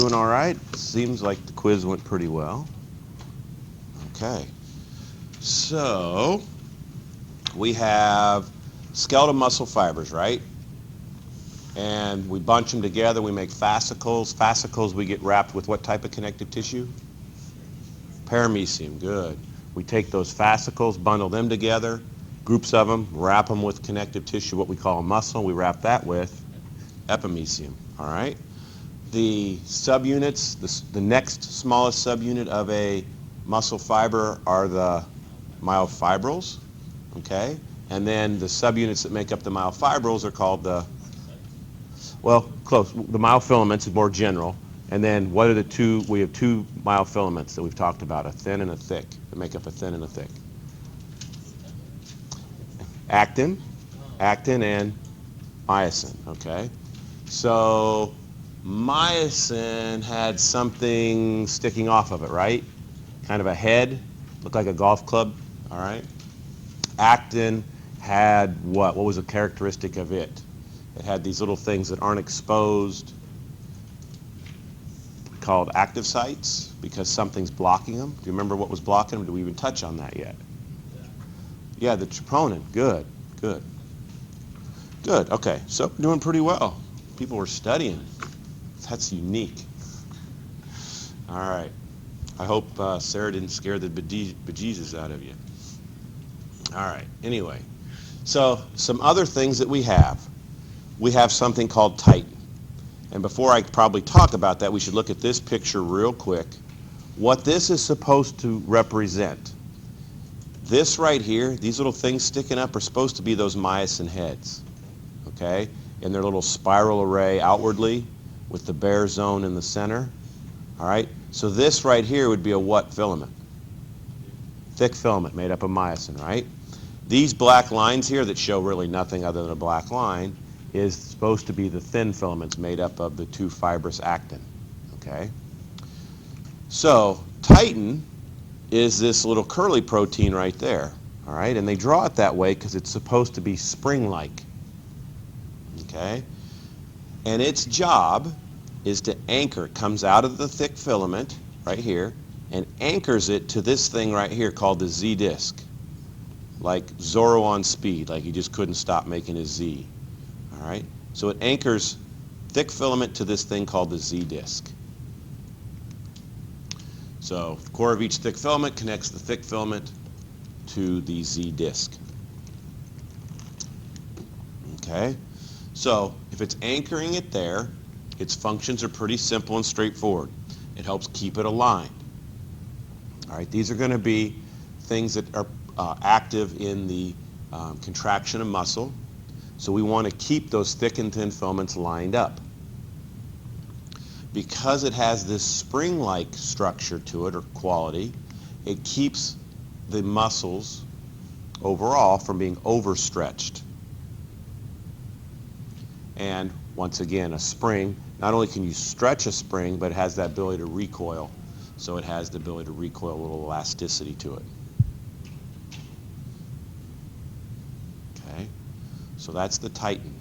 Doing all right? Seems like the quiz went pretty well. Okay. So, we have skeletal muscle fibers, right? And we bunch them together. We make fascicles. Fascicles we get wrapped with what type of connective tissue? Paramecium. Good. We take those fascicles, bundle them together, groups of them, wrap them with connective tissue, what we call a muscle. We wrap that with epimecium. All right? The subunits, the next smallest subunit of a muscle fiber are the myofibrils, okay? And then the subunits that make up the myofibrils are called the, well, close. The myofilaments is more general. And then what are the two? We have two myofilaments that we've talked about, a thin and a thick, that make up a thin and a thick. Actin and myosin, okay? So myosin had something sticking off of it, right? Kind of a head, looked like a golf club, all right? Actin had what? What was a characteristic of it? It had these little things that aren't exposed called active sites because something's blocking them. Do you remember what was blocking them? Do we even touch on that yet? Yeah, the troponin. Good, good. Good, okay. So doing pretty well. People were studying. That's unique. All right. I hope Sarah didn't scare the bejesus out of you. All right. Anyway, so some other things that we have. We have something called titin. And before I probably talk about that, we should look at this picture real quick. What this is supposed to represent. This right here, these little things sticking up are supposed to be those myosin heads, okay? In their little spiral array outwardly with the bare zone in the center, all right? So this right here would be a what filament? Thick filament made up of myosin, right? These black lines here that show really nothing other than a black line is supposed to be the thin filaments made up of the two fibrous actin, okay? So titin is this little curly protein right there, all right? And they draw it that way because it's supposed to be spring-like, okay? And its job is to anchor. It comes out of the thick filament right here and anchors it to this thing right here called the Z disc, like Zorro on speed, like he just couldn't stop making his Z, all right? So it anchors thick filament to this thing called the Z disc. So the core of each thick filament connects the thick filament to the Z disc. Okay? So if it's anchoring it there, its functions are pretty simple and straightforward. It helps keep it aligned. All right, these are going to be things that are active in the contraction of muscle. So we want to keep those thick and thin filaments lined up. Because it has this spring-like structure to it, or quality, it keeps the muscles overall from being overstretched. And once again, a spring, not only can you stretch a spring, but it has that ability to recoil. So it has the ability to recoil, a little elasticity to it. Okay, so that's the titin.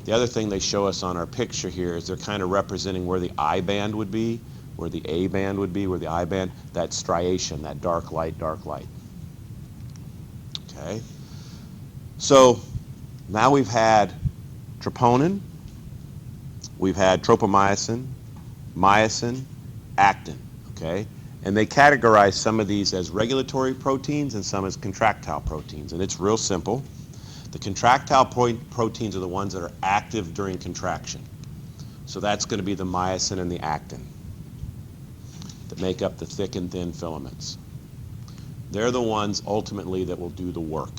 The other thing they show us on our picture here is they're kind of representing where the I band would be, where the A band would be, where the I band, that striation, that dark light, dark light. Okay? So now we've had troponin, we've had tropomyosin, myosin, actin, okay? And they categorize some of these as regulatory proteins and some as contractile proteins, and it's real simple. The contractile proteins are the ones that are active during contraction. So that's going to be the myosin and the actin that make up the thick and thin filaments. They're the ones ultimately that will do the work.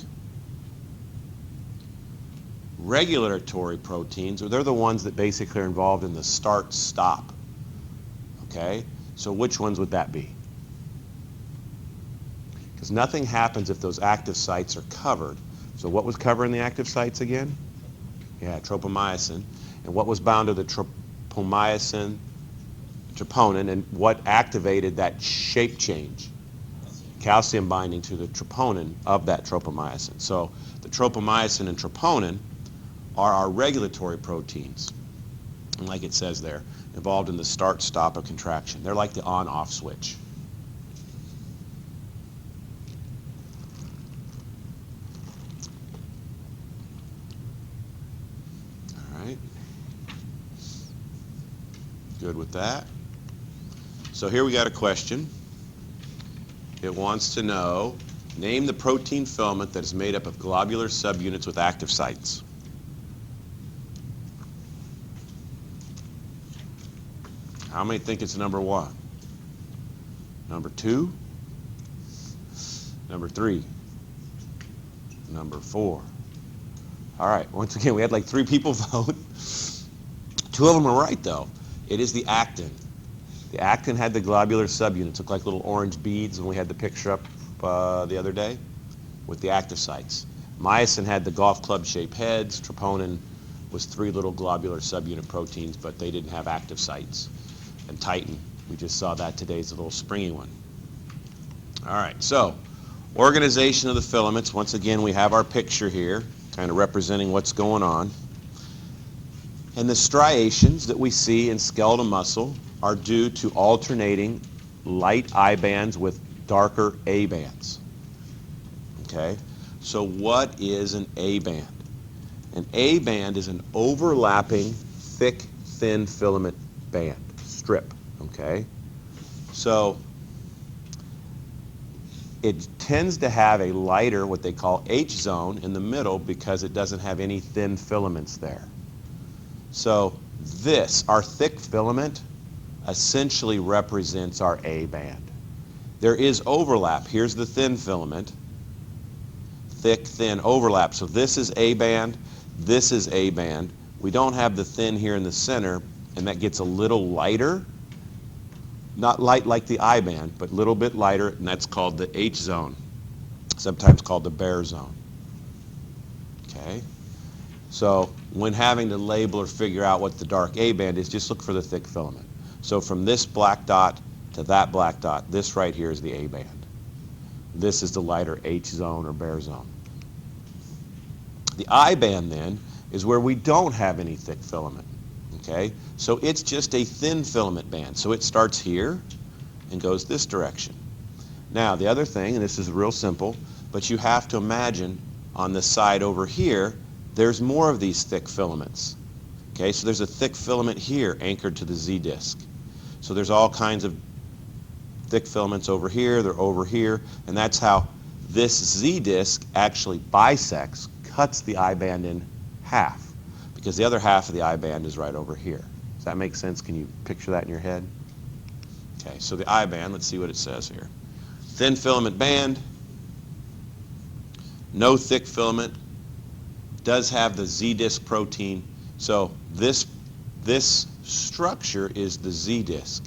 Regulatory proteins, or they're the ones that basically are involved in the start-stop. Okay? So which ones would that be? Because nothing happens if those active sites are covered. So what was covering the active sites again? Yeah, tropomyosin. And what was bound to the tropomyosin, troponin, and what activated that shape change? Calcium binding to the troponin of that tropomyosin. So the tropomyosin and troponin are our regulatory proteins. And like it says there, involved in the start-stop of contraction. They're like the on-off switch. All right. Good with that. So here we got a question. It wants to know, name the protein filament that is made up of globular subunits with active sites. How many think it's number 1? Number 2? Number 3? Number 4? All right, once again, we had like 3 people vote. 2 of them are right, though. It is the actin. The actin had the globular subunits, look like little orange beads when we had the picture up the other day with the active sites. Myosin had the golf club-shaped heads. Troponin was 3 little globular subunit proteins, but they didn't have active sites. And titin, we just saw that today, is a little springy one. All right, so organization of the filaments. Once again, we have our picture here, kind of representing what's going on. And the striations that we see in skeletal muscle are due to alternating light I bands with darker A bands. Okay, so what is an A band? An A band is an overlapping, thick, thin filament band, strip. Okay, so it tends to have a lighter, what they call H zone, in the middle because it doesn't have any thin filaments there. So this, our thick filament, essentially represents our A band. There is overlap. Here's the thin filament. Thick, thin, overlap. So this is A band, this is A band. We don't have the thin here in the center, and that gets a little lighter. Not light like the I band, but a little bit lighter, and that's called the H zone, sometimes called the Baer zone. Okay? So when having to label or figure out what the dark A band is, just look for the thick filament. So from this black dot to that black dot, this right here is the A band. This is the lighter H zone or Baer zone. The I band then is where we don't have any thick filament. Okay? So it's just a thin filament band. So it starts here and goes this direction. Now the other thing, and this is real simple, but you have to imagine on the side over here, there's more of these thick filaments. Okay, so there's a thick filament here anchored to the Z disc. So there's all kinds of thick filaments over here, they're over here, and that's how this Z disc actually bisects, cuts the I band in half, because the other half of the I band is right over here. Does that make sense? Can you picture that in your head? Okay, so the I band, let's see what it says here. Thin filament band, no thick filament, does have the Z disc protein. So this structure is the Z disc.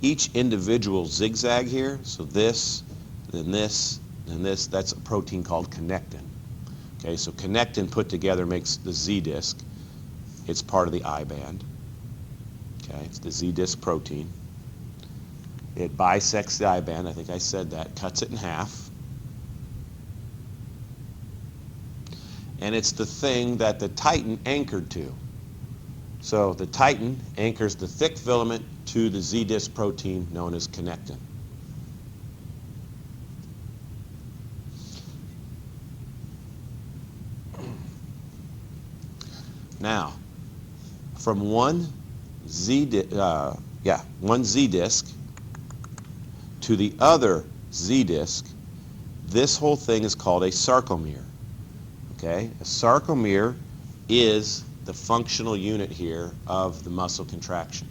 Each individual zigzag here, so this, then this, then this, that's a protein called connectin. Okay, so connectin put together makes the Z disc. It's part of the I band. Okay, it's the Z disc protein. It bisects the I band, I think I said that, cuts it in half. And it's the thing that the titin anchored to. So the titin anchors the thick filament to the Z disc protein known as connectin. Now, from one Z disc to the other Z disc, this whole thing is called a sarcomere. Okay, a sarcomere is the functional unit here of the muscle contraction.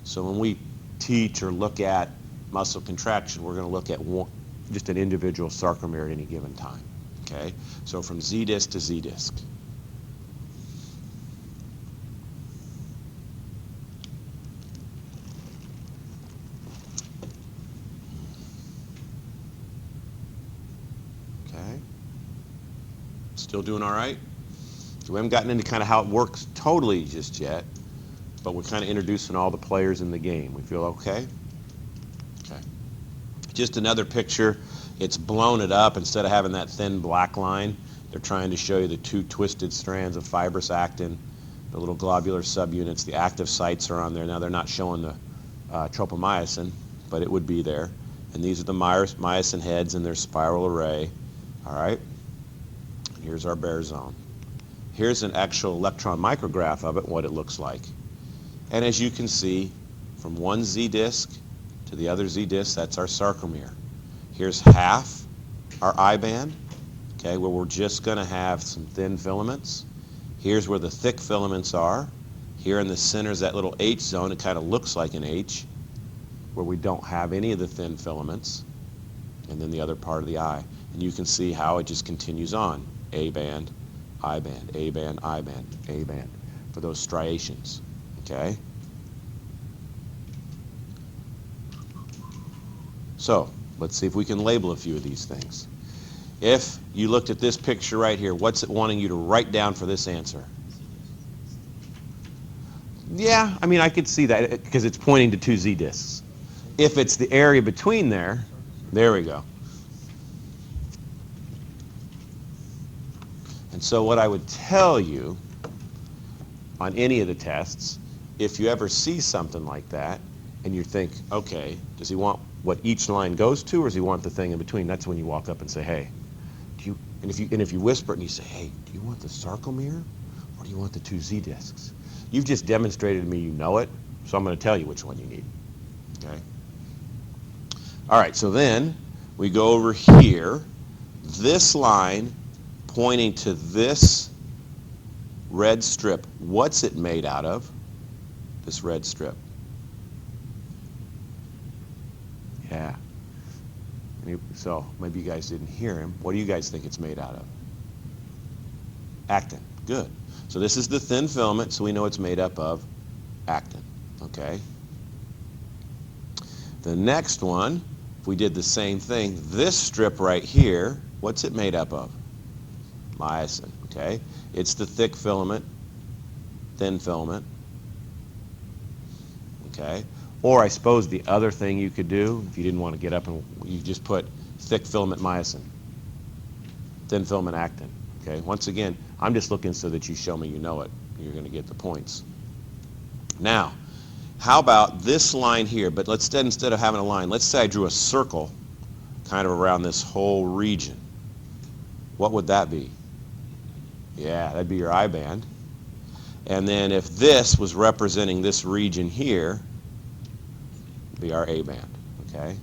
So when we teach or look at muscle contraction, we're going to look at just an individual sarcomere at any given time. Okay, so from Z disc to Z disc. Still doing all right? So we haven't gotten into kind of how it works totally just yet, but we're kind of introducing all the players in the game. We feel okay? Okay. Just another picture. It's blown it up. Instead of having that thin black line, They're trying to show you the two twisted strands of fibrous actin, the little globular subunits. The active sites are on there. Now they're not showing the tropomyosin, but it would be there. And these are the myosin heads in their spiral array. All right. Here's our bare zone. Here's an actual electron micrograph of it, what it looks like. And as you can see, from one Z disc to the other Z disc, that's our sarcomere. Here's half our I band, okay, where we're just going to have some thin filaments. Here's where the thick filaments are. Here in the center is that little H zone. It kind of looks like an H, where we don't have any of the thin filaments. And then the other part of the eye. And you can see how it just continues on. A band, I band, A band, I band, A band, for those striations, okay? So, let's see if we can label a few of these things. If you looked at this picture right here, what's it wanting you to write down for this answer? Yeah, I mean, I could see that because it's pointing to two Z discs. If it's the area between there we go. And so what I would tell you on any of the tests, if you ever see something like that and you think, okay, does he want what each line goes to, or does he want the thing in between? That's when you walk up and say, hey, and if you whisper it and you say, hey, do you want the sarcomere or do you want the two Z discs? You've just demonstrated to me you know it, so I'm going to tell you which one you need. Okay? All right, so then we go over here. This line pointing to this red strip, what's it made out of? This red strip. Yeah. So maybe you guys didn't hear him. What do you guys think it's made out of? Actin. Good. So this is the thin filament, so we know it's made up of actin. Okay. The next one, if we did the same thing, this strip right here, what's it made up of? Myosin. Okay. It's the thick filament, thin filament. Okay. Or I suppose the other thing you could do, if you didn't want to get up and you just put thick filament myosin, thin filament actin. Okay. Once again, I'm just looking so that you show me you know it. You're going to get the points. Now, how about this line here? But let's instead of having a line, let's say I drew a circle kind of around this whole region. What would that be? Yeah, that'd be your I band. And then if this was representing this region here, it'd be our A band, okay?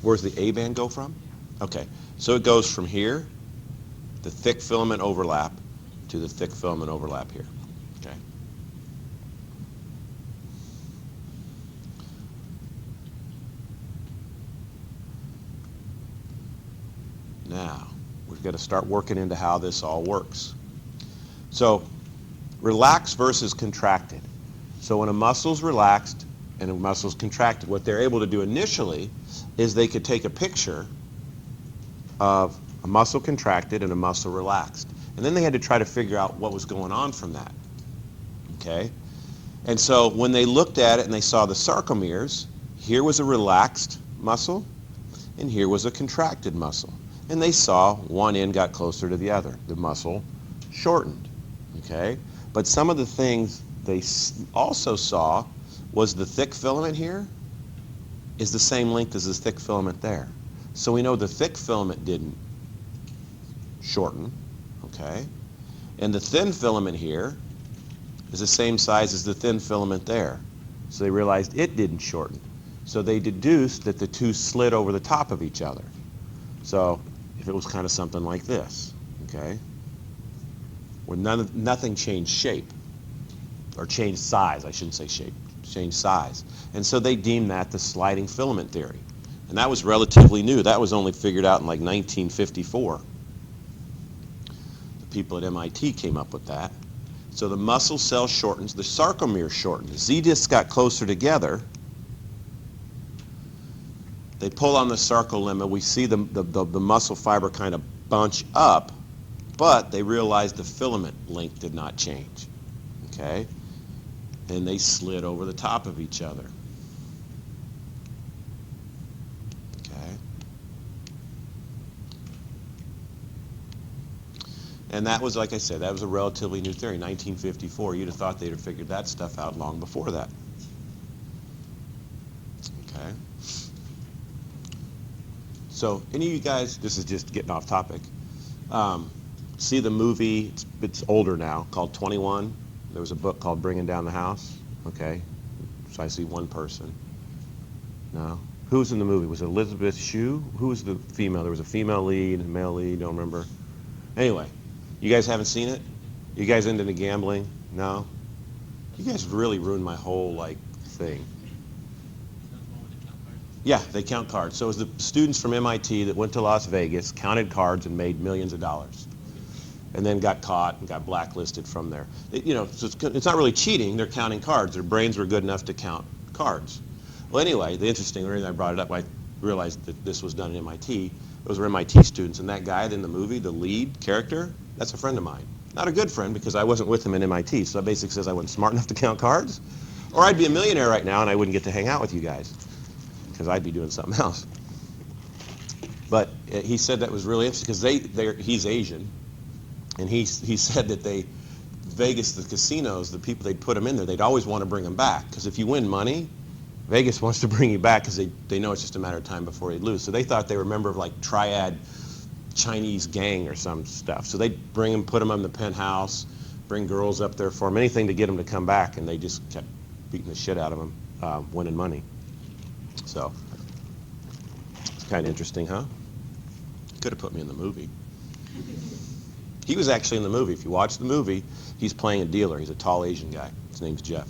Where's the A band go from? Okay, so it goes from here, the thick filament overlap, to the thick filament overlap here, okay? Now, we've got to start working into how this all works. So, relaxed versus contracted. So when a muscle's relaxed and a muscle's contracted, what they're able to do initially is they could take a picture of a muscle contracted and a muscle relaxed. And then they had to try to figure out what was going on from that. Okay? And so when they looked at it and they saw the sarcomeres, here was a relaxed muscle and here was a contracted muscle. And they saw one end got closer to the other. The muscle shortened. Okay? But some of the things they also saw was the thick filament here is the same length as this thick filament there. So we know the thick filament didn't shorten, okay? And the thin filament here is the same size as the thin filament there. So they realized it didn't shorten. So they deduced that the two slid over the top of each other. So if it was kind of something like this, okay? Where nothing changed shape, or changed size, I shouldn't say shape, changed size. And so they deemed that the sliding filament theory. And that was relatively new. That was only figured out in like 1954. The people at MIT came up with that. So the muscle cell shortens, the sarcomere shortened. The Z discs got closer together. They pull on the sarcolemma. We see the muscle fiber kind of bunch up, but they realized the filament length did not change. okay? And they slid over the top of each other. Okay? And that was, like I said, that was a relatively new theory, 1954. You'd have thought they'd have figured that stuff out long before that. Okay? So, any of you guys, this is just getting off topic, see the movie, it's older now, called 21. There was a book called Bringing Down the House. Okay? So I see one person. No? Who was in the movie? Was it Elizabeth Shue? Who was the female? There was a female lead, a male lead, don't remember. Anyway, you guys haven't seen it? You guys into the gambling? No? You guys really ruined my whole, thing. Yeah, they count cards. So it was the students from MIT that went to Las Vegas, counted cards, and made millions of dollars. And then got caught and got blacklisted from there. So it's not really cheating. They're counting cards. Their brains were good enough to count cards. Well, anyway, the interesting reason I brought it up, I realized that this was done at MIT. Those were MIT students. And that guy in the movie, the lead character, that's a friend of mine. Not a good friend because I wasn't with him at MIT. So that basically says I wasn't smart enough to count cards. Or I'd be a millionaire right now and I wouldn't get to hang out with you guys because I'd be doing something else. But he said that was really interesting because he's Asian. And he said that Vegas, the casinos, the people they'd put them in there, they'd always want to bring them back. Because if you win money, Vegas wants to bring you back because they know it's just a matter of time before they lose. So they thought they were a member of Triad Chinese gang or some stuff. So they'd bring them, put them in the penthouse, bring girls up there for them, anything to get them to come back. And they just kept beating the shit out of them, winning money. So it's kind of interesting, huh? Could have put me in the movie. He was actually in the movie. If you watch the movie, he's playing a dealer. He's a tall Asian guy. His name's Jeff.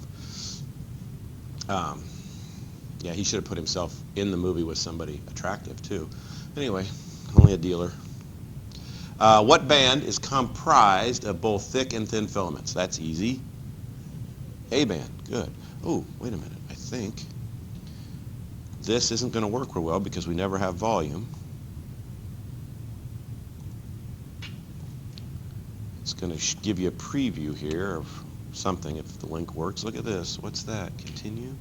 Yeah, he should have put himself in the movie with somebody attractive, too. Anyway, only a dealer. What band is comprised of both thick and thin filaments? That's easy. A band. Good. Oh, wait a minute. I think this isn't going to work real well because we never have volume. It's going to give you a preview here of something if the link works. Look at this. What's that? Continue.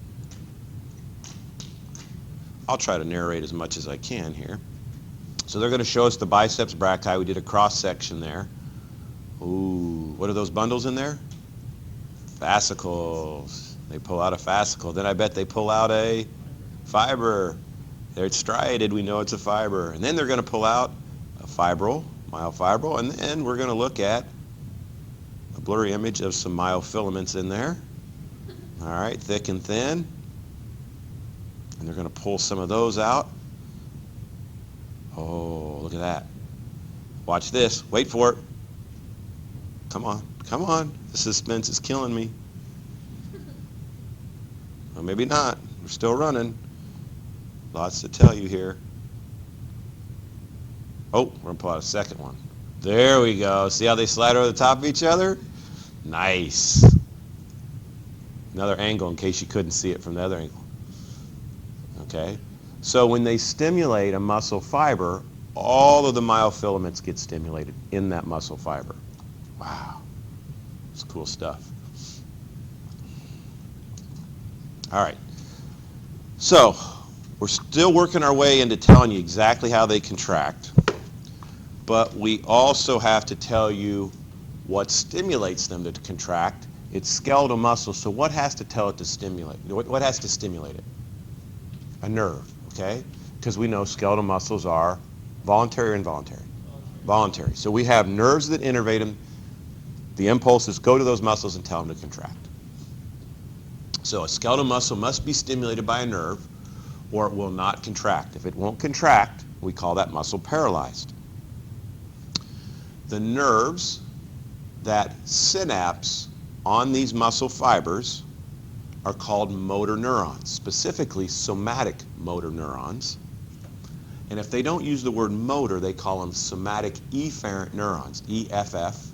I'll try to narrate as much as I can here. So they're going to show us the biceps brachii. We did a cross section there. Ooh, what are those bundles in there? Fascicles. They pull out a fascicle. Then I bet they pull out a fiber. They're striated. We know it's a fiber. And then they're going to pull out a fibril, myofibril, and then we're going to look at a blurry image of some myofilaments in there. All right, thick and thin. And they're going to pull some of those out. Oh, look at that. Watch this. Wait for it. Come on. Come on. The suspense is killing me. Well, maybe not. We're still running. Lots to tell you here. Oh, we're going to pull out a second one. There we go. See how they slide over the top of each other? Nice. Another angle in case you couldn't see it from the other angle. Okay? So when they stimulate a muscle fiber, all of the myofilaments get stimulated in that muscle fiber. Wow. It's cool stuff. All right. So we're still working our way into telling you exactly how they contract, but we also have to tell you what stimulates them to contract. It's skeletal muscle, so what has to tell it to stimulate? What has to stimulate it? A nerve, okay? Because we know skeletal muscles are voluntary or involuntary? Voluntary. So we have nerves that innervate them. The impulses go to those muscles and tell them to contract. So a skeletal muscle must be stimulated by a nerve or it will not contract. If it won't contract, we call that muscle paralyzed. The nerves that synapse on these muscle fibers are called motor neurons, specifically somatic motor neurons. And if they don't use the word motor, they call them somatic efferent neurons, E-F-F-E-R-E-N-T,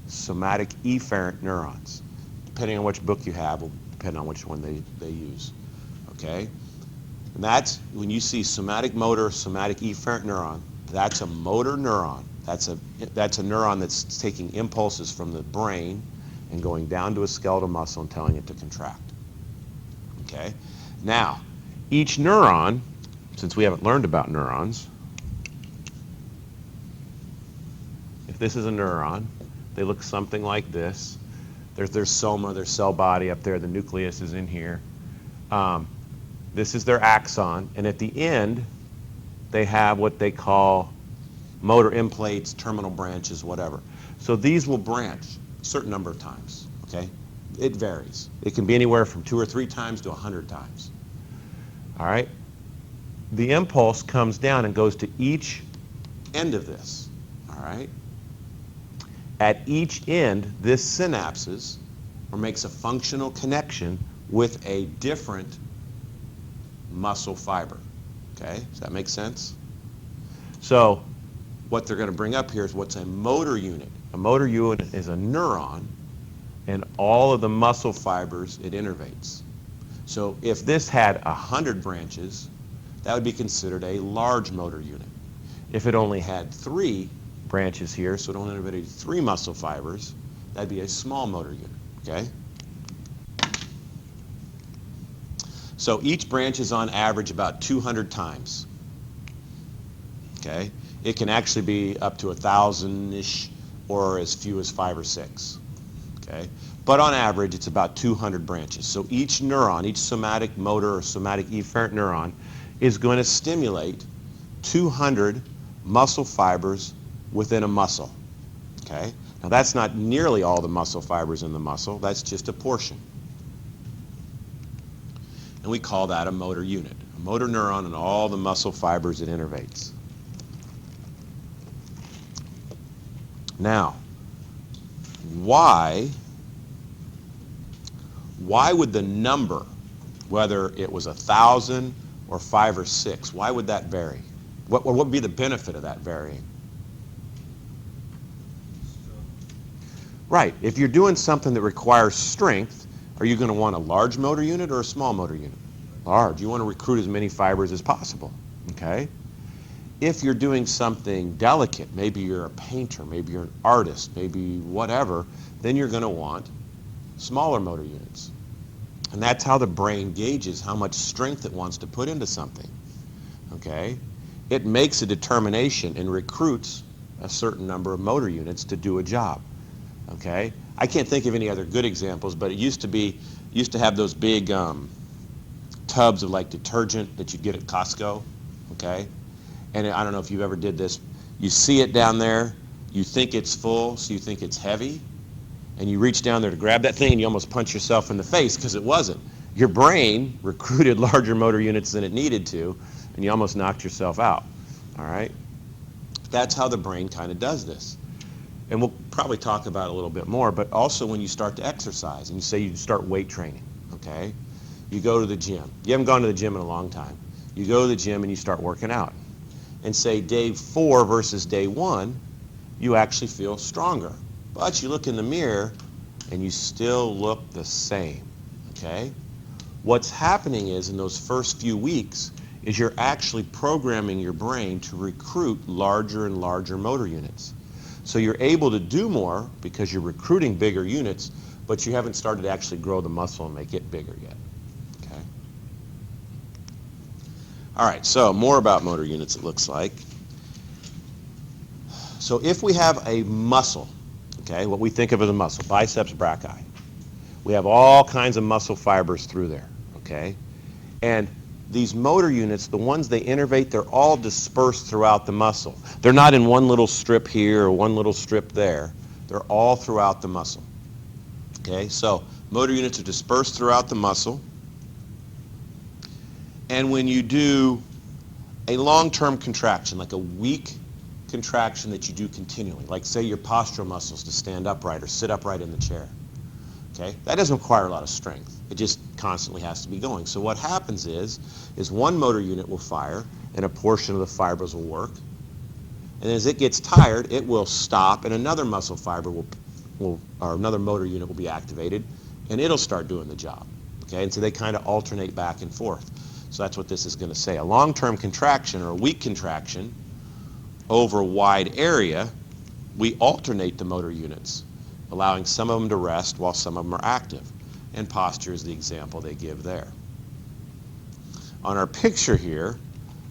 somatic efferent neurons. Depending on which book you have will depend on which one they use, okay? And that's, when you see somatic motor, somatic efferent neuron, that's a motor neuron. That's a neuron that's taking impulses from the brain and going down to a skeletal muscle and telling it to contract. Okay? Now, each neuron, since we haven't learned about neurons, if this is a neuron, they look something like this. There's their soma, their cell body up there, the nucleus is in here. This is their axon, and at the end, they have what they call motor implates, terminal branches, whatever. So these will branch a certain number of times, okay? It varies. It can be anywhere from 2 or 3 times to 100 times. All right? The impulse comes down and goes to each end of this, all right? At each end, this synapses or makes a functional connection with a different muscle fiber, okay? Does that make sense? So what they're going to bring up here is what's a motor unit. A motor unit is a neuron, and all of the muscle fibers it innervates. So if this had 100 branches, that would be considered a large motor unit. If it only had 3 branches here, so it only innervated 3 muscle fibers, that'd be a small motor unit, okay? So each branch is on average about 200 times, okay? It can actually be up to 1,000-ish or as few as 5 or 6, okay? But on average, it's about 200 branches. So each neuron, each somatic motor or somatic efferent neuron is going to stimulate 200 muscle fibers within a muscle, okay? Now that's not nearly all the muscle fibers in the muscle, that's just a portion. And we call that a motor unit, a motor neuron and all the muscle fibers it innervates. Now, why would the number, whether it was 1,000 or 5 or 6, why would that vary? What would be the benefit of that varying? Right. If you're doing something that requires strength, are you going to want a large motor unit or a small motor unit? Large. You want to recruit as many fibers as possible. Okay? If you're doing something delicate, maybe you're a painter, maybe you're an artist, maybe whatever, then you're going to want smaller motor units. And that's how the brain gauges how much strength it wants to put into something. Okay? It makes a determination and recruits a certain number of motor units to do a job. Okay? I can't think of any other good examples, but it used to have those big tubs of like detergent that you get at Costco. Okay? And I don't know if you've ever did this. You see it down there, you think it's full, so you think it's heavy, and you reach down there to grab that thing and you almost punch yourself in the face because it wasn't. Your brain recruited larger motor units than it needed to, and you almost knocked yourself out. All right? That's how the brain kind of does this. And we'll probably talk about it a little bit more, but also when you start to exercise and you say you start weight training, okay? You go to the gym. You haven't gone to the gym in a long time. You go to the gym and you start working out. And say day 4 versus day 1, you actually feel stronger. But you look in the mirror and you still look the same, okay? What's happening is in those first few weeks is you're actually programming your brain to recruit larger and larger motor units. So you're able to do more because you're recruiting bigger units, but you haven't started to actually grow the muscle and make it bigger yet. Okay? All right, so more about motor units, it looks like. So if we have a muscle, okay, what we think of as a muscle, biceps brachii, we have all kinds of muscle fibers through there, okay? And these motor units, the ones they innervate, they're all dispersed throughout the muscle. They're not in one little strip here or one little strip there. They're all throughout the muscle. Okay, so motor units are dispersed throughout the muscle. And when you do a long-term contraction, like a weak contraction that you do continually, like say your postural muscles to stand upright or sit upright in the chair, okay, that doesn't require a lot of strength. It just constantly has to be going. So what happens is one motor unit will fire and a portion of the fibers will work. And as it gets tired, it will stop and another muscle fiber or another motor unit will be activated and it'll start doing the job. Okay, and so they kind of alternate back and forth. So that's what this is going to say. A long-term contraction or a weak contraction over a wide area, we alternate the motor units, allowing some of them to rest while some of them are active. And posture is the example they give there. On our picture here,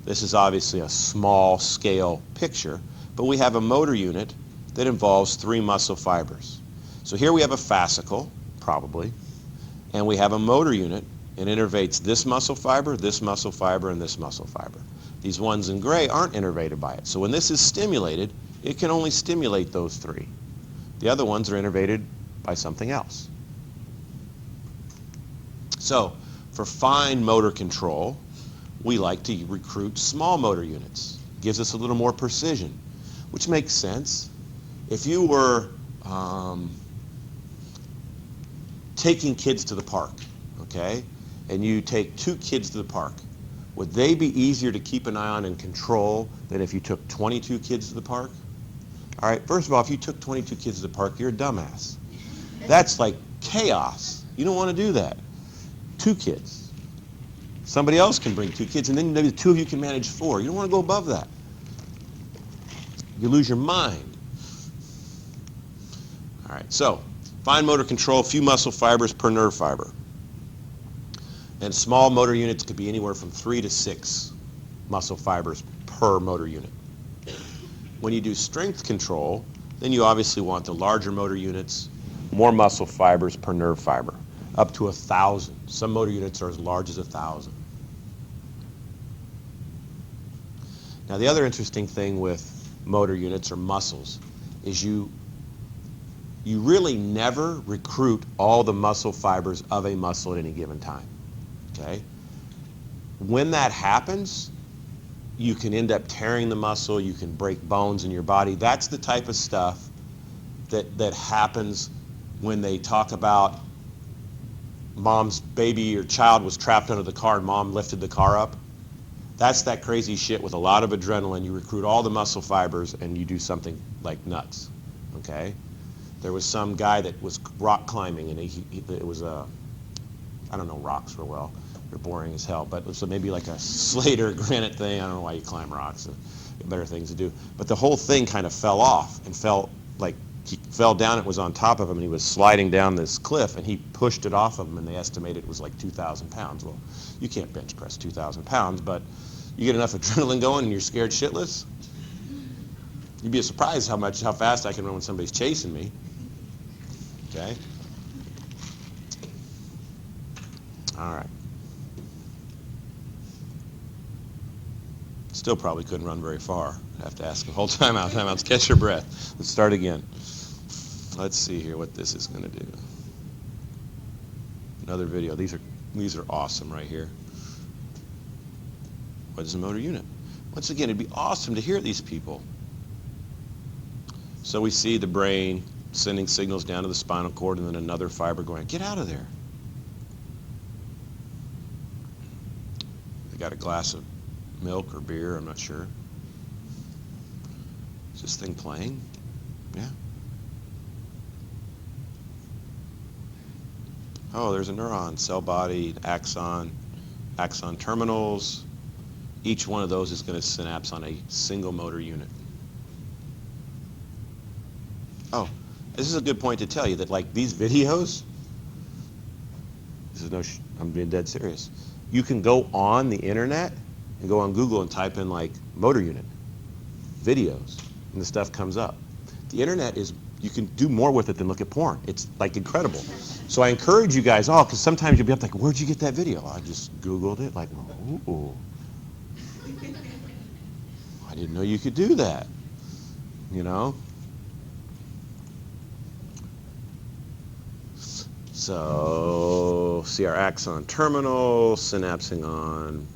this is obviously a small scale picture, but we have a motor unit that involves 3 muscle fibers. So here we have a fascicle, probably, and we have a motor unit. It innervates this muscle fiber, and this muscle fiber. These ones in gray aren't innervated by it. So when this is stimulated, it can only stimulate those 3. The other ones are innervated by something else. So for fine motor control, we like to recruit small motor units. Gives us a little more precision, which makes sense. If you were taking kids to the park, okay, and you take 2 kids to the park, would they be easier to keep an eye on and control than if you took 22 kids to the park? All right, first of all, if you took 22 kids to the park, you're a dumbass. That's like chaos. You don't want to do that. 2 kids. Somebody else can bring 2 kids, and then maybe the 2 of you can manage 4. You don't want to go above that. You lose your mind. All right, so fine motor control, few muscle fibers per nerve fiber. And small motor units could be anywhere from 3 to 6 muscle fibers per motor unit. When you do strength control, then you obviously want the larger motor units, more muscle fibers per nerve fiber, up to 1,000. Some motor units are as large as 1,000. Now the other interesting thing with motor units or muscles is you really never recruit all the muscle fibers of a muscle at any given time. Okay? When that happens, you can end up tearing the muscle, you can break bones in your body. That's the type of stuff that happens when they talk about mom's baby or child was trapped under the car and mom lifted the car up. That's that crazy shit with a lot of adrenaline. You recruit all the muscle fibers and you do something like nuts. Okay? There was some guy that was rock climbing and it was a, I don't know rocks real well. They're boring as hell, but it was maybe like a slate or granite thing. I don't know why you climb rocks. Better things to do. But the whole thing kind of fell off and fell like he fell down. It was on top of him, and he was sliding down this cliff, and he pushed it off of him, and they estimated it was like 2,000 pounds. Well, you can't bench press 2,000 pounds, but you get enough adrenaline going, and you're scared shitless. You'd be surprised how fast I can run when somebody's chasing me. Okay. All right. Still probably couldn't run very far. I'd have to ask the whole time out. Catch your breath. Let's start again. Let's see here what this is going to do. Another video. These are awesome right here. What is a motor unit? Once again, it'd be awesome to hear these people. So we see the brain sending signals down to the spinal cord and then another fiber going, get out of there. They got a glass of milk or beer, I'm not sure. Is this thing playing? Yeah. Oh, there's a neuron, cell body, axon terminals. Each one of those is going to synapse on a single motor unit. Oh, this is a good point to tell you that like these videos, I'm being dead serious. You can go on the internet and go on Google and type in like motor unit videos and the stuff comes up. The internet you can do more with it than look at porn. It's like incredible. So I encourage you guys all, because sometimes you'll be up like, where'd you get that video? I just Googled it, like, ooh. I didn't know you could do that, you know? So, see our axon terminal, synapsing on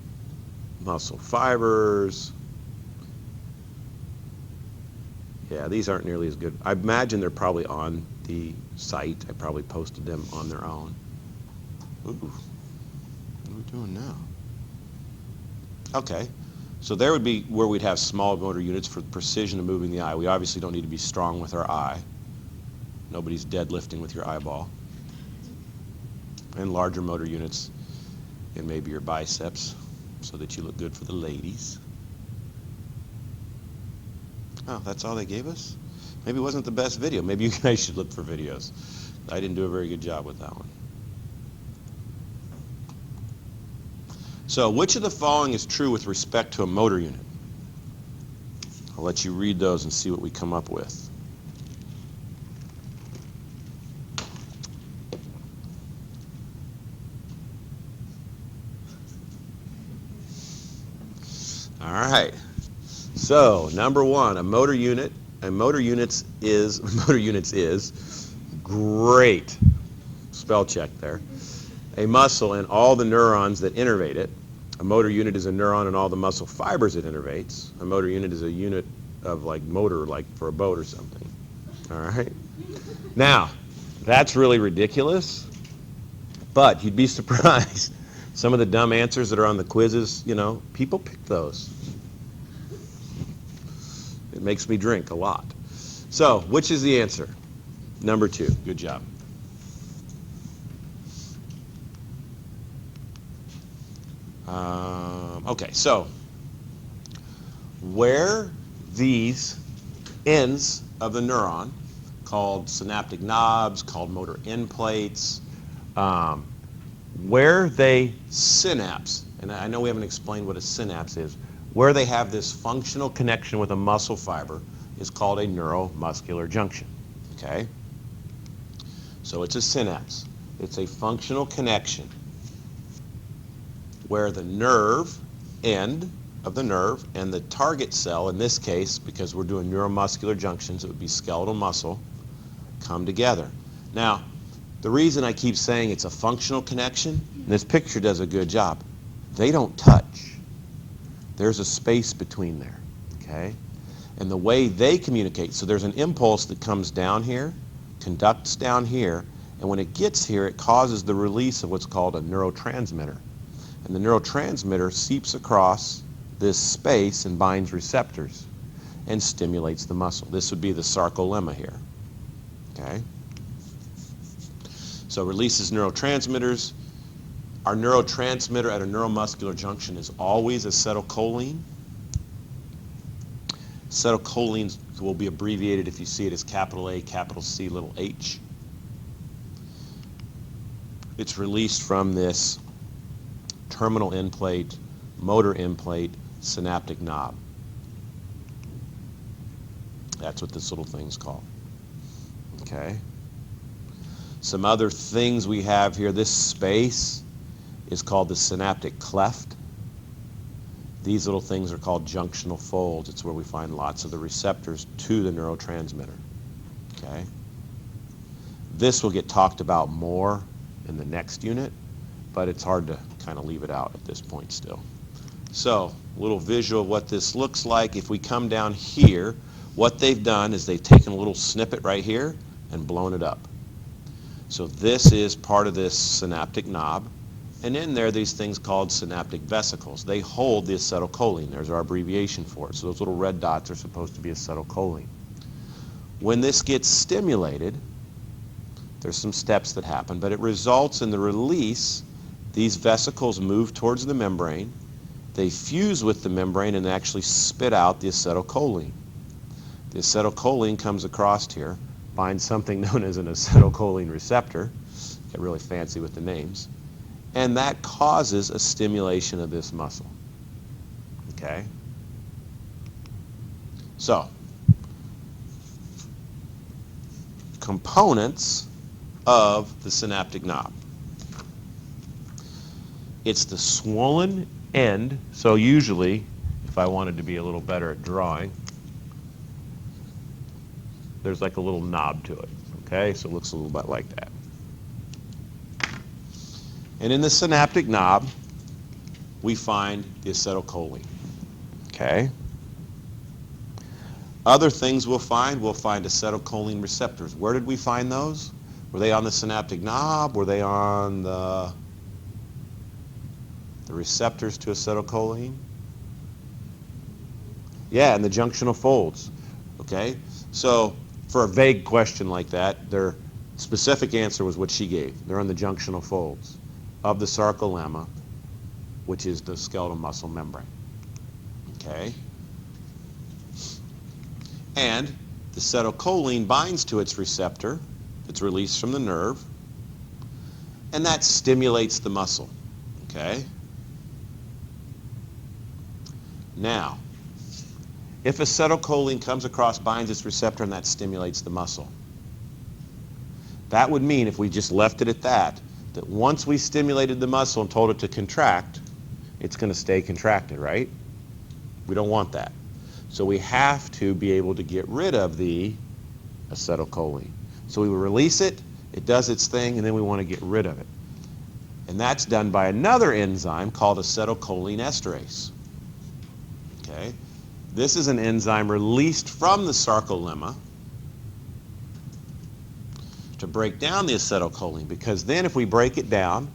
muscle fibers. Yeah, these aren't nearly as good. I imagine they're probably on the site. I probably posted them on their own. Ooh, what are we doing now? Okay, so there would be where we'd have small motor units for precision of moving the eye. We obviously don't need to be strong with our eye. Nobody's deadlifting with your eyeball. And larger motor units in maybe your biceps so that you look good for the ladies. Oh, that's all they gave us? Maybe it wasn't the best video. Maybe you guys should look for videos. I didn't do a very good job with that one. So, which of the following is true with respect to a motor unit? I'll let you read those and see what we come up with. All right. So, number one, a motor units is great. Spell check there. A muscle and all the neurons that innervate it. A motor unit is a neuron and all the muscle fibers it innervates. A motor unit is a unit of like motor, like for a boat or something. All right. Now, that's really ridiculous, but you'd be surprised. Some of the dumb answers that are on the quizzes, you know, people pick those. It makes me drink a lot. So, which is the answer? Number 2. Good job. Okay, so where these ends of the neuron, called synaptic knobs, called motor end plates, where they synapse, and I know we haven't explained what a synapse is, where they have this functional connection with a muscle fiber is called a neuromuscular junction, okay? So it's a synapse. It's a functional connection where the nerve end of the nerve and the target cell, in this case, because we're doing neuromuscular junctions, it would be skeletal muscle, come together. Now, the reason I keep saying it's a functional connection, and this picture does a good job, they don't touch. There's a space between there, okay? And the way they communicate, so there's an impulse that comes down here, conducts down here, and when it gets here, it causes the release of what's called a neurotransmitter. And the neurotransmitter seeps across this space and binds receptors and stimulates the muscle. This would be the sarcolemma here, okay? So releases neurotransmitters. Our neurotransmitter at a neuromuscular junction is always acetylcholine. Acetylcholine will be abbreviated if you see it as capital A, capital C, little h. It's released from this terminal end plate, motor end plate, synaptic knob. That's what this little thing's called. Okay? Some other things we have here, this space is called the synaptic cleft. These little things are called junctional folds. It's where we find lots of the receptors to the neurotransmitter. Okay? This will get talked about more in the next unit, but it's hard to kind of leave it out at this point still. So, a little visual of what this looks like. If we come down here, what they've done is they've taken a little snippet right here and blown it up. So this is part of this synaptic knob. And in there, these things called synaptic vesicles. They hold the acetylcholine. There's our abbreviation for it. So those little red dots are supposed to be acetylcholine. When this gets stimulated, there's some steps that happen, but it results in the release. These vesicles move towards the membrane. They fuse with the membrane and actually spit out the acetylcholine. The acetylcholine comes across here, binds something known as an acetylcholine receptor. Get really fancy with the names. And that causes a stimulation of this muscle. Okay? So, components of the synaptic knob. It's the swollen end. So usually, if I wanted to be a little better at drawing, there's like a little knob to it. Okay? So it looks a little bit like that. And in the synaptic knob, we find the acetylcholine. Okay? Other things we'll find acetylcholine receptors. Where did we find those? Were they on the synaptic knob? Were they on the receptors to acetylcholine? Yeah, in the junctional folds. Okay? So, for a vague question like that, their specific answer was what she gave. They're on the junctional folds of the sarcolemma, which is the skeletal muscle membrane. Okay? And the acetylcholine binds to its receptor. It's released from the nerve, and that stimulates the muscle. Okay? Now, if acetylcholine comes across, binds its receptor, and that stimulates the muscle, that would mean, if we just left it at that once we stimulated the muscle and told it to contract, it's going to stay contracted, right? We don't want that. So we have to be able to get rid of the acetylcholine. So we will release it, it does its thing, and then we want to get rid of it. And that's done by another enzyme called acetylcholine esterase. Okay? This is an enzyme released from the sarcolemma to break down the acetylcholine, because then if we break it down,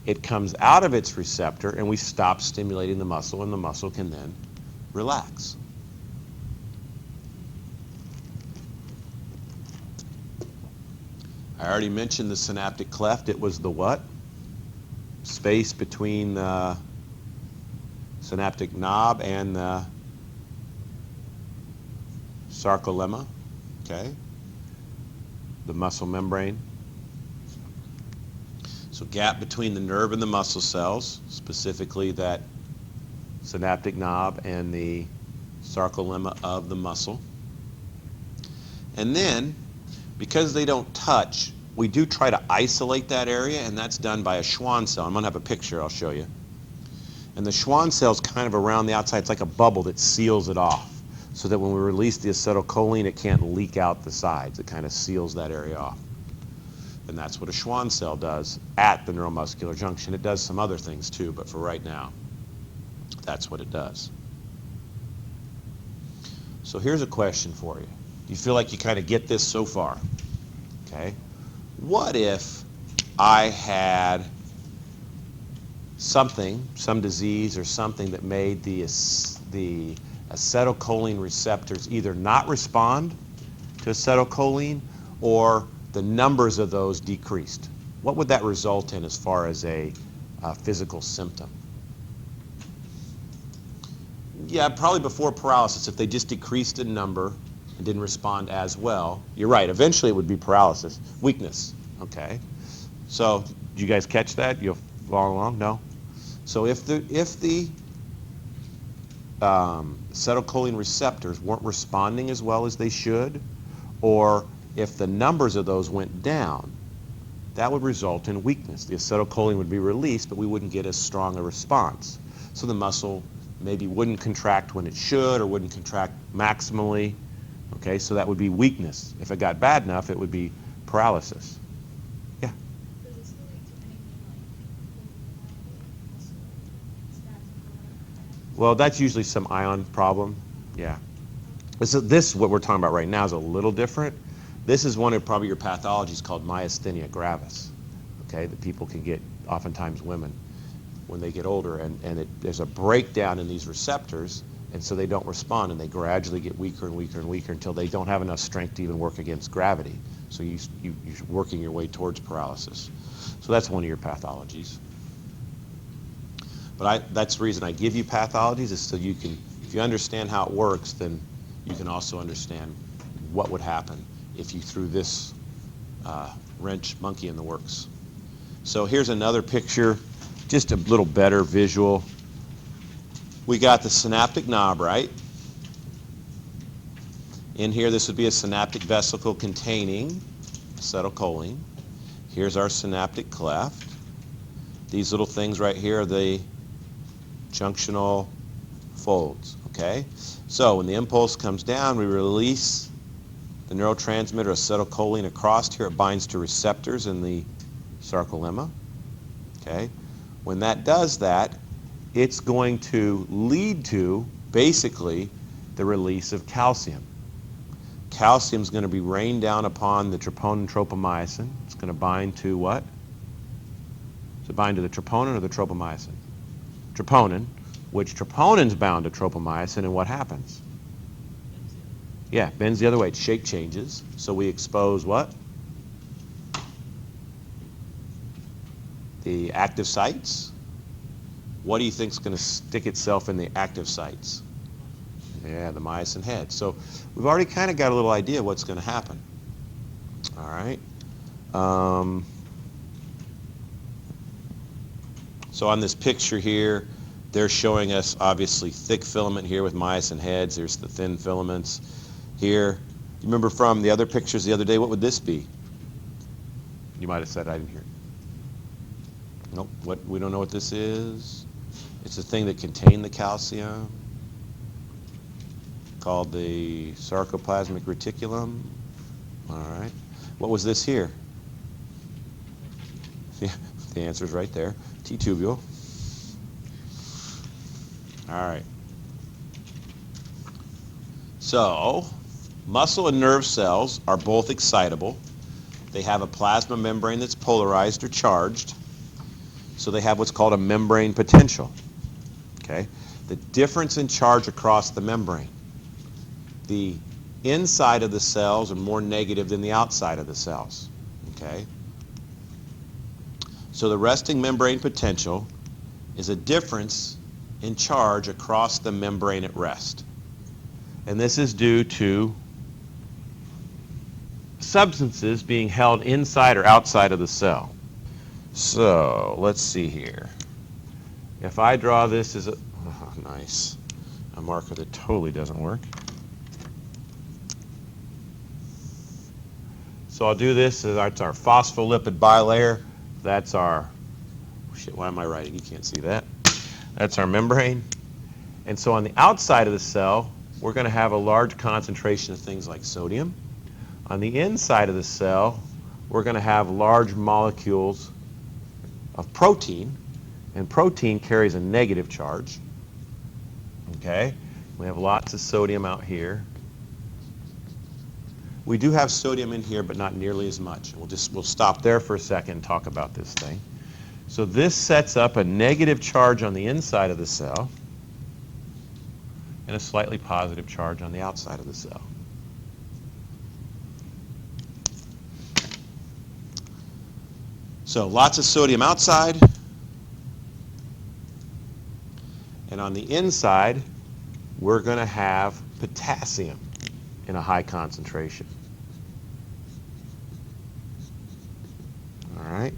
it comes out of its receptor and we stop stimulating the muscle, and the muscle can then relax. I already mentioned the synaptic cleft. It was the what? Space between the synaptic knob and the sarcolemma, okay? The muscle membrane. So gap between the nerve and the muscle cells, specifically that synaptic knob and the sarcolemma of the muscle. And then, because they don't touch, we do try to isolate that area, and that's done by a Schwann cell. I'm going to have a picture I'll show you. And the Schwann cell's kind of around the outside. It's like a bubble that seals it off, so that when we release the acetylcholine, it can't leak out the sides. It kind of seals that area off. And that's what a Schwann cell does at the neuromuscular junction. It does some other things too, but for right now, that's what it does. So here's a question for you. Do you feel like you kind of get this so far? Okay. What if I had something, some disease or something that made the acetylcholine receptors either not respond to acetylcholine, or the numbers of those decreased? What would that result in as far as a physical symptom? Yeah, probably before paralysis, if they just decreased in number and didn't respond as well. You're right, eventually it would be paralysis. Weakness, okay. So, did you guys catch that? You'll follow along? No? So if the acetylcholine receptors weren't responding as well as they should, or if the numbers of those went down, that would result in weakness. The acetylcholine would be released, but we wouldn't get as strong a response. So the muscle maybe wouldn't contract when it should, or wouldn't contract maximally. Okay, so that would be weakness. If it got bad enough, it would be paralysis. Yeah? Does this relate to anything Well, that's usually some ion problem. Yeah. This, what we're talking about right now, is a little different. This is one of probably your pathologies called myasthenia gravis, okay, that people can get, oftentimes women, when they get older, and there's a breakdown in these receptors, and so they don't respond, and they gradually get weaker and weaker and weaker until they don't have enough strength to even work against gravity. So you're working your way towards paralysis. So that's one of your pathologies. But that's the reason I give you pathologies, is so you can, if you understand how it works, then you can also understand what would happen if you threw this wrench monkey in the works. So here's another picture, just a little better visual. We got the synaptic knob, right? In here, this would be a synaptic vesicle containing acetylcholine. Here's our synaptic cleft. These little things right here are the junctional folds, okay? So when the impulse comes down, we release the neurotransmitter acetylcholine across here. It binds to receptors in the sarcolemma, okay? When that does that, it's going to lead to, basically, the release of calcium. Calcium is going to be rained down upon the troponin tropomyosin. It's going to bind to what? Does it bind to the troponin or the tropomyosin? Troponin, which troponin's bound to tropomyosin, and what happens? Yeah, bends the other way. Its shape changes. So we expose what? The active sites. What do you think is going to stick itself in the active sites? Yeah, the myosin head. So we've already kind of got a little idea what's going to happen. All right. So on this picture here, they're showing us obviously thick filament here with myosin heads. There's the thin filaments here. You remember from the other pictures the other day, what would this be? You might have said I didn't hear it. Nope, we don't know what this is. It's a thing that contained the calcium called the sarcoplasmic reticulum. All right. What was this here? Yeah, the answer's right there. T-tubule. All right. So, muscle and nerve cells are both excitable. They have a plasma membrane that's polarized or charged. So they have what's called a membrane potential. Okay? The difference in charge across the membrane. The inside of the cells are more negative than the outside of the cells. Okay? So the resting membrane potential is a difference in charge across the membrane at rest. And this is due to substances being held inside or outside of the cell. So let's see here. If I draw this as a marker that totally doesn't work. So I'll do this as that's our phospholipid bilayer. That's our, shit, why am I writing? You can't see that. That's our membrane. And so on the outside of the cell, we're going to have a large concentration of things like sodium. On the inside of the cell, we're going to have large molecules of protein, and protein carries a negative charge. Okay? We have lots of sodium out here. We do have sodium in here, but not nearly as much. We'll stop there for a second and talk about this thing. So this sets up a negative charge on the inside of the cell and a slightly positive charge on the outside of the cell. So lots of sodium outside, and on the inside, we're going to have potassium in a high concentration. All right?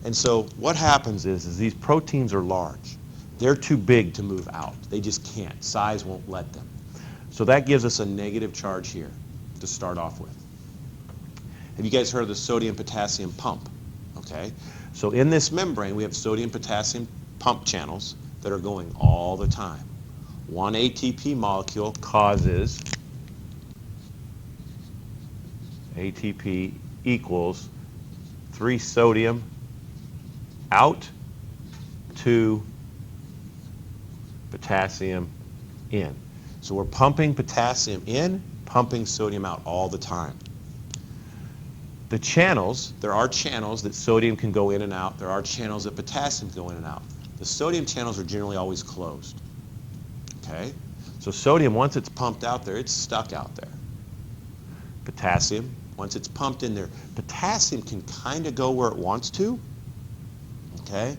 And so what happens is these proteins are large. They're too big to move out. They just can't. Size won't let them. So that gives us a negative charge here to start off with. Have you guys heard of the sodium-potassium pump? Okay? So in this membrane, we have sodium-potassium pump channels that are going all the time. One ATP molecule causes ATP equals 3 sodium out, 2 potassium in. So we're pumping potassium in, pumping sodium out all the time. The channels, there are channels that sodium can go in and out. There are channels that potassium can go in and out. The sodium channels are generally always closed. Okay? So sodium, once it's pumped out there, it's stuck out there. Potassium, once it's pumped in there, potassium can kind of go where it wants to. Okay?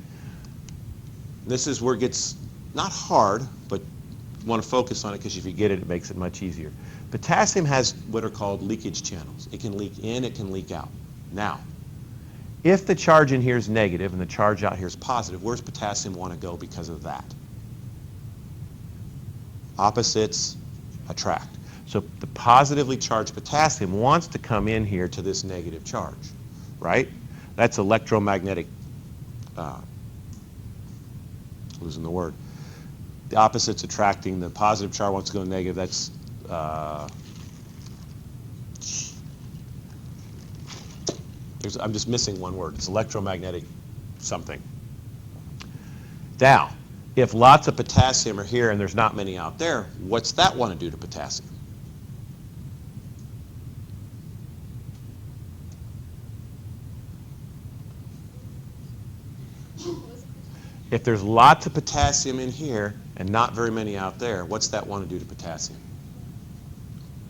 This is where it gets not hard, but you want to focus on it because if you get it, it makes it much easier. Potassium has what are called leakage channels. It can leak in, it can leak out. Now, if the charge in here is negative and the charge out here is positive, where's potassium want to go because of that? Opposites attract. So the positively charged potassium wants to come in here to this negative charge, right? That's electromagnetic, losing the word. The opposite's attracting. The positive charge wants to go negative. That's I'm just missing one word. It's electromagnetic something. Now, if lots of potassium are here and there's not many out there, what's that want to do to potassium? If there's lots of potassium in here and not very many out there, what's that want to do to potassium?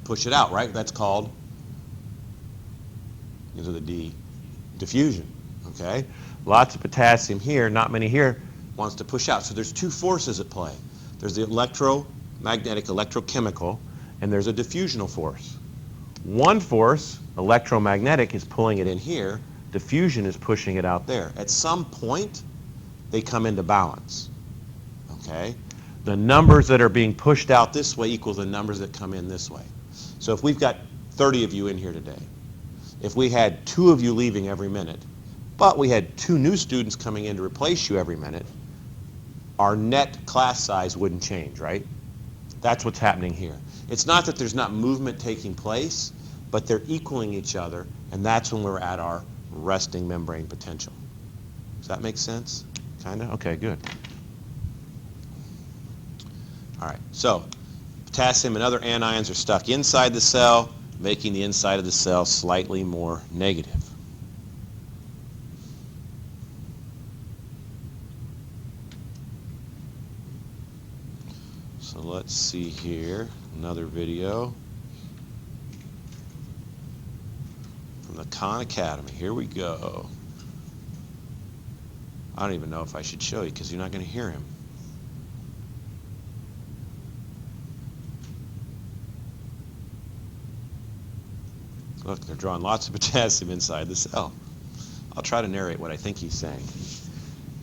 Push it out, right? That's called, these are the D, diffusion, okay? Lots of potassium here, not many here, wants to push out. So there's two forces at play. There's the magnetic electrochemical, and there's a diffusional force. One force, electromagnetic, is pulling it in here. Diffusion is pushing it out there. At some point, they come into balance. Okay? The numbers that are being pushed out this way equal the numbers that come in this way. So if we've got 30 of you in here today, if we had 2 of you leaving every minute, but we had 2 new students coming in to replace you every minute, our net class size wouldn't change, right? That's what's happening here. It's not that there's not movement taking place, but they're equaling each other, and that's when we're at our resting membrane potential. Does that make sense? Kind of? Okay, good. All right, so potassium and other anions are stuck inside the cell, making the inside of the cell slightly more negative. So let's see here, another video from the Khan Academy. Here we go. I don't even know if I should show you because you're not going to hear him. Look, they're drawing lots of potassium inside the cell. I'll try to narrate what I think he's saying.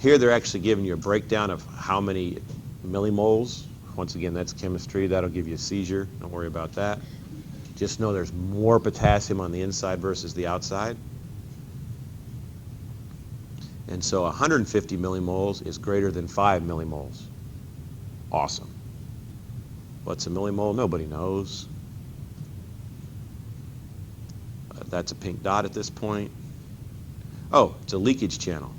Here they're actually giving you a breakdown of how many millimoles. Once again, that's chemistry. That'll give you a seizure. Don't worry about that. Just know there's more potassium on the inside versus the outside. And so 150 millimoles is greater than 5 millimoles. Awesome. What's a millimole? Nobody knows. That's a pink dot at this point. Oh, it's a leakage channel.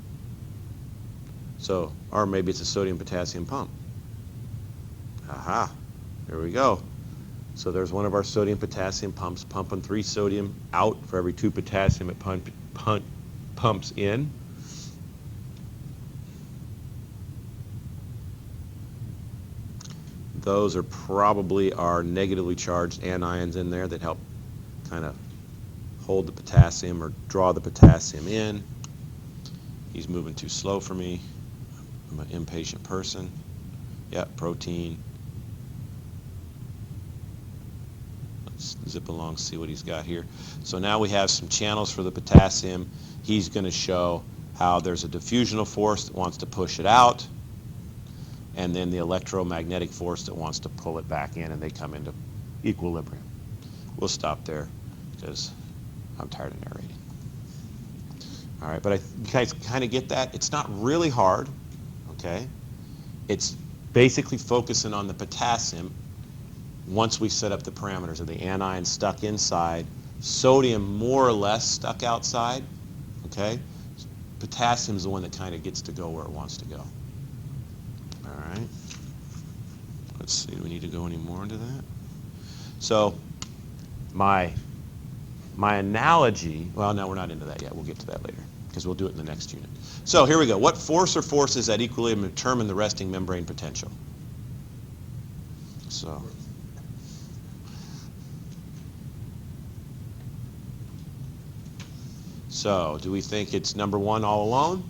So, or maybe it's a sodium-potassium pump. Aha, there we go. So there's one of our sodium-potassium pumps pumping 3 sodium out for every 2 potassium it pumps in. Those are probably our negatively charged anions in there that help kind of hold the potassium or draw the potassium in. He's moving too slow for me. I'm an impatient person. Yep, protein. Let's zip along, see what he's got here. So now we have some channels for the potassium. He's going to show how there's a diffusional force that wants to push it out, and then the electromagnetic force that wants to pull it back in, and they come into equilibrium. We'll stop there because I'm tired of narrating. All right, but you guys kind of get that? It's not really hard, okay? It's basically focusing on the potassium once we set up the parameters of the anion stuck inside, sodium more or less stuck outside, okay? Potassium is the one that kind of gets to go where it wants to go. All right. Let's see, do we need to go any more into that? So my analogy, well, no, we're not into that yet. We'll get to that later because we'll do it in the next unit. So here we go. What force or forces at equilibrium determine the resting membrane potential? So do we think it's number 1 all alone?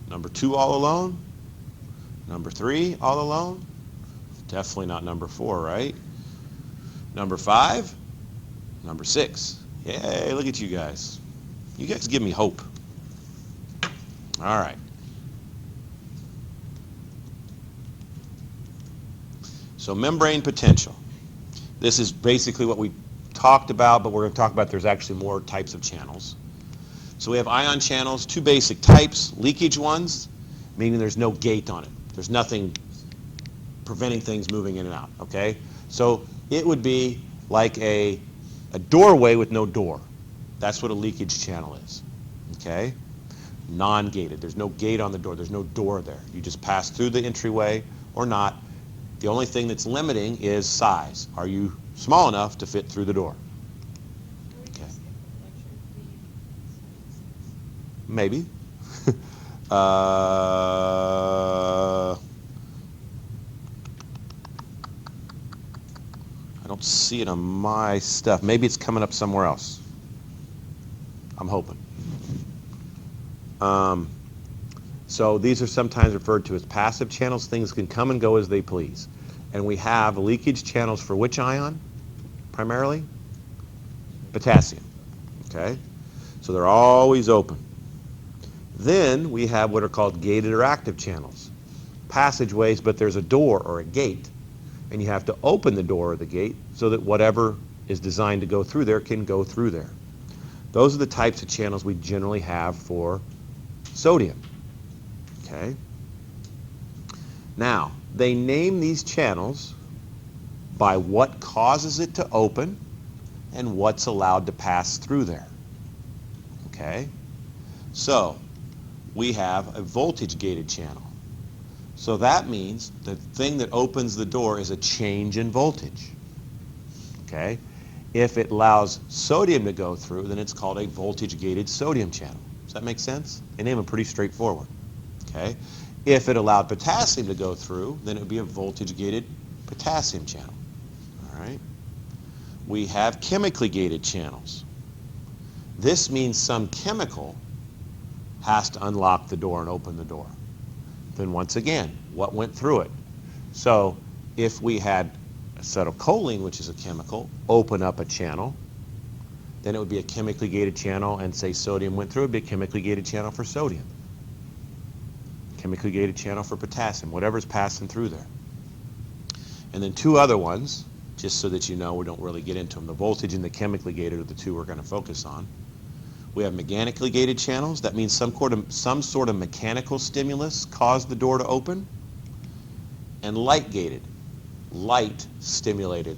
Number 2 all alone? Number 3 all alone? Definitely not number 4, right? Number 5? Number 6. Yay, look at you guys. You guys give me hope. All right. So membrane potential. This is basically what we talked about, but we're going to talk about there's actually more types of channels. So we have ion channels, 2 basic types. Leakage ones, meaning there's no gate on it. There's nothing preventing things moving in and out, okay? So it would be like a doorway with no door. That's what a leakage channel is, okay? Non-gated. There's no gate on the door. There's no door there. You just pass through the entryway or not. The only thing that's limiting is size. Are you small enough to fit through the door? Okay. Maybe. I don't see it on my stuff. Maybe it's coming up somewhere else. I'm hoping. So these are sometimes referred to as passive channels. Things can come and go as they please. And we have leakage channels for which ion, primarily? Potassium, okay? So they're always open. Then we have what are called gated or active channels. Passageways, but there's a door or a gate, and you have to open the door or the gate so that whatever is designed to go through there can go through there. Those are the types of channels we generally have for sodium, okay? Now, they name these channels by what causes it to open and what's allowed to pass through there, okay? So, we have a voltage-gated channel. So that means the thing that opens the door is a change in voltage, okay? If it allows sodium to go through, then it's called a voltage-gated sodium channel. Does that make sense? They name them pretty straightforward, okay? If it allowed potassium to go through, then it would be a voltage-gated potassium channel, all right? We have chemically gated channels. This means some chemical has to unlock the door and open the door. Then once again, what went through it? So if we had acetylcholine, which is a chemical, open up a channel, then it would be a chemically gated channel, and say sodium went through, it would be a chemically gated channel for sodium. Chemically gated channel for potassium, whatever's passing through there. And then two other ones, just so that you know, we don't really get into them. The voltage and the chemically gated are the two we're going to focus on. We have mechanically gated channels. That means some sort of mechanical stimulus caused the door to open. And light gated. Light stimulated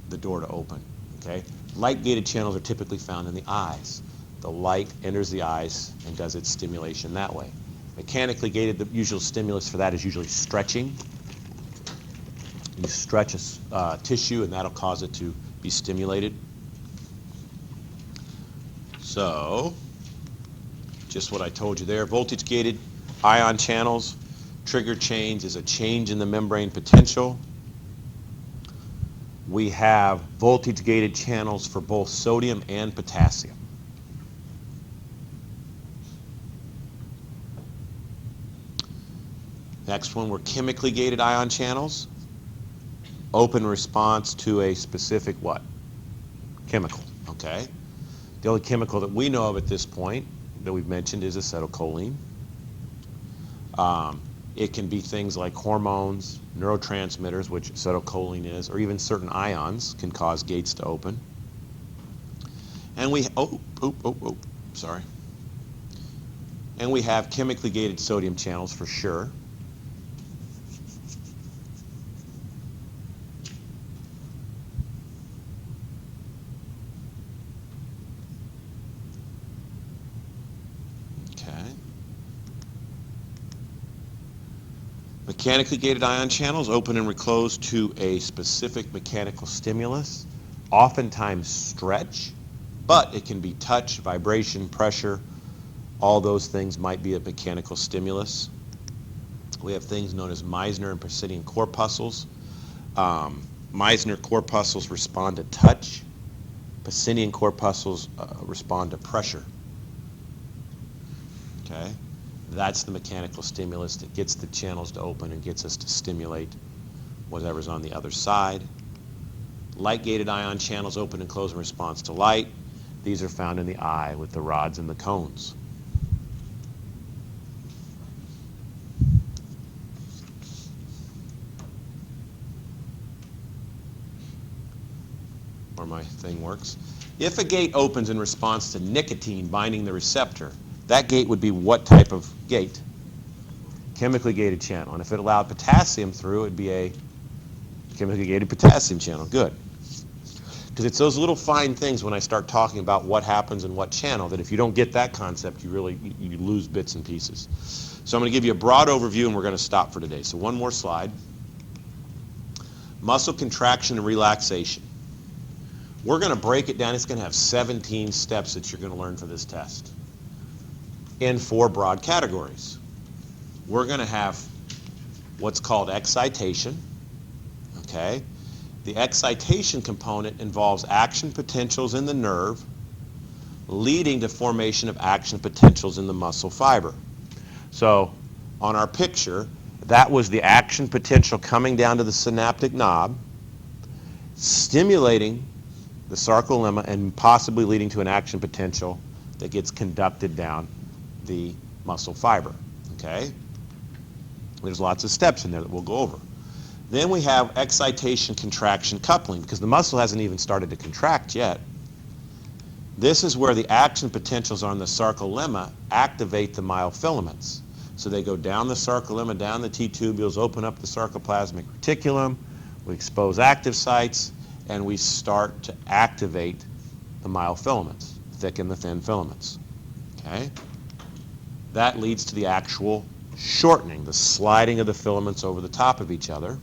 the door to open, okay? Light gated channels are typically found in the eyes. The light enters the eyes and does its stimulation that way. Mechanically gated, the usual stimulus for that is usually stretching. You stretch a tissue and that'll cause it to be stimulated. So, just what I told you there, voltage-gated ion channels, trigger change is a change in the membrane potential. We have voltage-gated channels for both sodium and potassium. Next one, were chemically gated ion channels. Open response to a specific what? Chemical, okay? The only chemical that we know of at this point that we've mentioned is acetylcholine. It can be things like hormones, neurotransmitters, which acetylcholine is, or even certain ions can cause gates to open. And we, sorry. And we have chemically gated sodium channels for sure. Mechanically gated ion channels open and reclose to a specific mechanical stimulus, oftentimes stretch, but it can be touch, vibration, pressure. All those things might be a mechanical stimulus. We have things known as Meissner and Pacinian corpuscles. Meissner corpuscles respond to touch. Pacinian corpuscles respond to pressure. Okay? That's the mechanical stimulus that gets the channels to open and gets us to stimulate whatever's on the other side. Light-gated ion channels open and close in response to light. These are found in the eye with the rods and the cones. Where my thing works. If a gate opens in response to nicotine binding the receptor, that gate would be what type of gate? Chemically gated channel. And if it allowed potassium through, it would be a chemically gated potassium channel. Good. Because it's those little fine things when I start talking about what happens in what channel that if you don't get that concept, you lose bits and pieces. So I'm going to give you a broad overview and we're going to stop for today. So one more slide. Muscle contraction and relaxation. We're going to break it down. It's going to have 17 steps that you're going to learn for this test in 4 broad categories. We're going to have what's called excitation, okay? The excitation component involves action potentials in the nerve leading to formation of action potentials in the muscle fiber. So on our picture, That was the action potential coming down to the synaptic knob, stimulating the sarcolemma and possibly leading to an action potential that gets conducted down the muscle fiber. Okay? There's lots of steps in there that we'll go over. Then we have excitation, contraction, coupling, because the muscle hasn't even started to contract yet. This is where the action potentials on the sarcolemma activate the myofilaments. So they go down the sarcolemma, down the T-tubules, open up the sarcoplasmic reticulum, we expose active sites, and we start to activate the myofilaments, thicken the thin filaments. Okay? That leads to the actual shortening, the sliding of the filaments over the top of each other,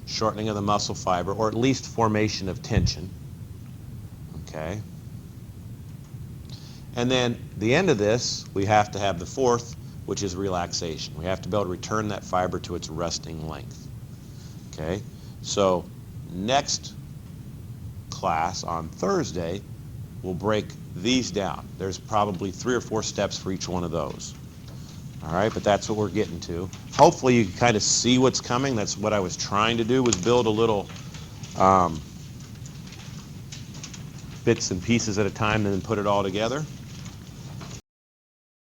shortening of the muscle fiber, or at least formation of tension. Okay? And then the end of this, we have to have the fourth, which is relaxation. We have to be able to return that fiber to its resting length. Okay? So next class on Thursday, we'll break these down. There's probably 3 or 4 steps for each one of those. All right, but that's what we're getting to. Hopefully you can kind of see what's coming. That's what I was trying to do, was build a little bits and pieces at a time and then put it all together.